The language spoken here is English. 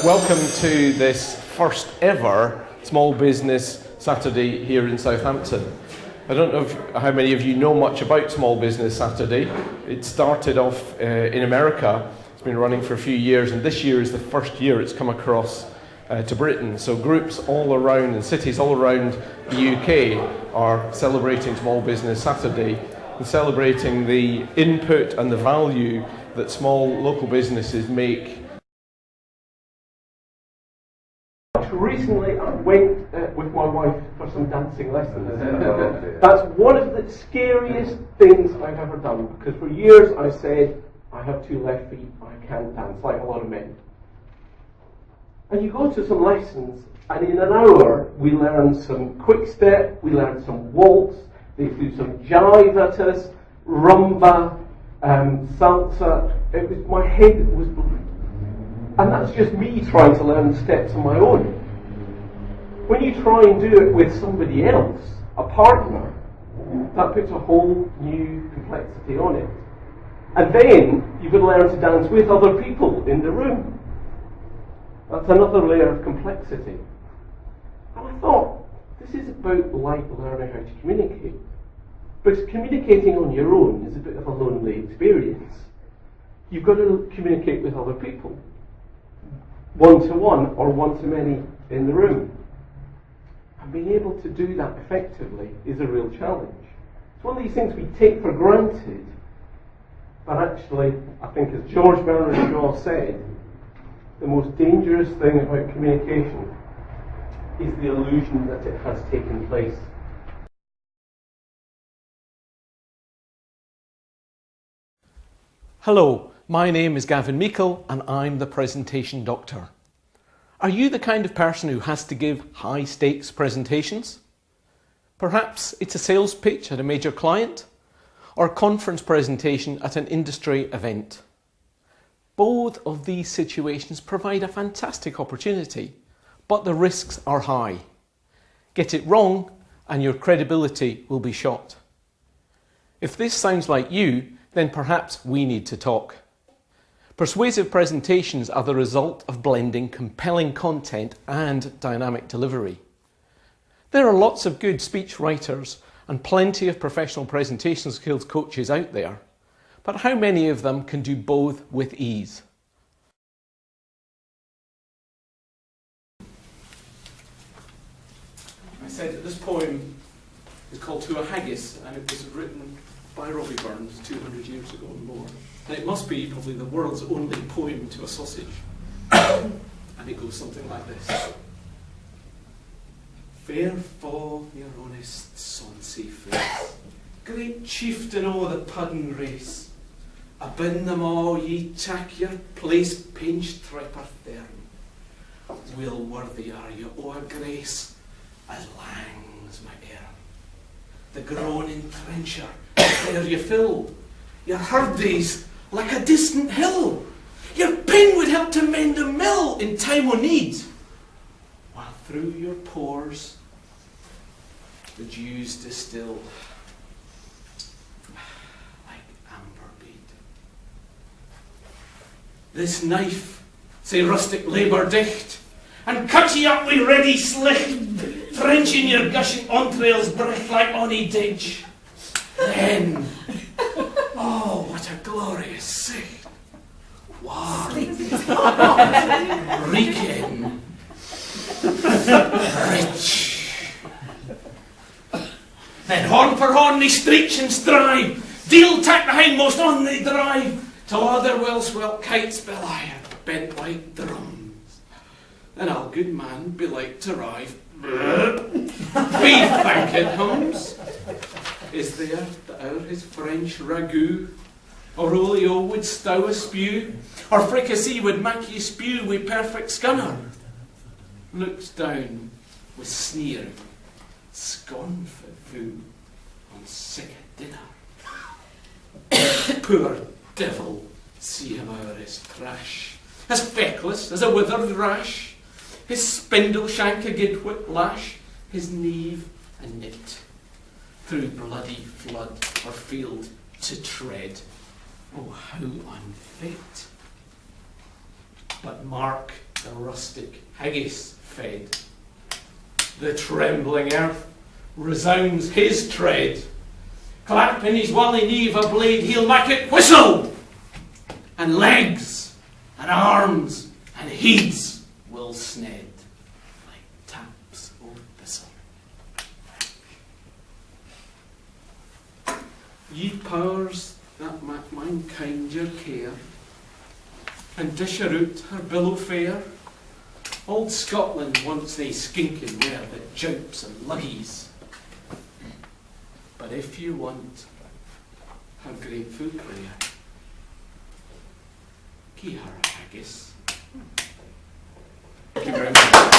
Welcome to this first ever Small Business Saturday here in Southampton. I don't know how many of you know much about Small Business Saturday. It started off in America. It's been running for a few years, and this year is the first year it's come across to Britain. So groups all around and cities all around the UK are celebrating Small Business Saturday and celebrating the input and the value that small local businesses make. Recently, I went with my wife for some dancing lessons. That's one of the scariest things I've ever done, because for years I said, I have two left feet, I can't dance, like a lot of men. And you go to some lessons, and in an hour we learn some quick step, we learn some waltz, they do some jive at us, rumba, salsa. My head was bleeding. And that's just me trying to learn the steps on my own. When you try and do it with somebody else, a partner, that puts a whole new complexity on it. And then you've got to learn to dance with other people in the room. That's another layer of complexity. And I thought, this is about like learning how to communicate. But communicating on your own is a bit of a lonely experience. You've got to communicate with other people, one-to-one or one-to-many in the room. And being able to do that effectively is a real challenge. It's one of these things we take for granted, but actually, I think as George Bernard Shaw said, the most dangerous thing about communication is the illusion that it has taken place. Hello, my name is Gavin Meikle and I'm the presentation doctor. Are you the kind of person who has to give high stakes presentations? Perhaps it's a sales pitch at a major client or a conference presentation at an industry event. Both of these situations provide a fantastic opportunity, but the risks are high. Get it wrong and your credibility will be shot. If this sounds like you, then perhaps we need to talk. Persuasive presentations are the result of blending compelling content and dynamic delivery. There are lots of good speech writers and plenty of professional presentation skills coaches out there, but how many of them can do both with ease? I said that this poem is called To a Haggis, and it was written by Robbie Burns 200 years ago and more. And it must be probably the world's only poem to a sausage. And it goes something like this. Fair fa your honest sonsy face, great chieftain o' the puddin' race, abin them all ye tak your place pinch tripper firm. Well worthy are you o' a grace as lang as my air. The groaning trencher, there you fill, your hurdies like a distant hill. Your pen would help to mend a mill in time o' need, while through your pores the dews distill like amber bead. This knife, say rustic labour dicht, and cut ye up wi' ready slicht, trenching your gushing entrails bricht like ony ditch. Then, oh, what a glorious sight! Warm, reeking, rich. Then horn for horn they streach and strive, deal tack the hindmost on they drive, till other well-swelt kites belie bent like drums. Then I'll good man be like to rive. We think it hums. Is there that o'er his French ragout, or olio would stow a spew, or fricassee would make ye spew wi' perfect scunner? Looks down with sneering, scornful foo, on sick dinner. Poor devil, see him o'er his trash, as feckless as a withered rash, his spindle shank a gidwhip lash, his neve a knit, through bloody flood or field to tread. Oh, how unfit! But mark the rustic Haggis fed. The trembling earth resounds his tread. Clap in his wally knee a blade, he'll make it whistle! And legs, and arms, and heads will sned like taps o' thistle. Ye powers that mak mankind your care, and dish her out her billow fair, old Scotland wants they skinking ware that joups and luggies. But if you want her grateful prayer, gie her a haggis. Thank you very much.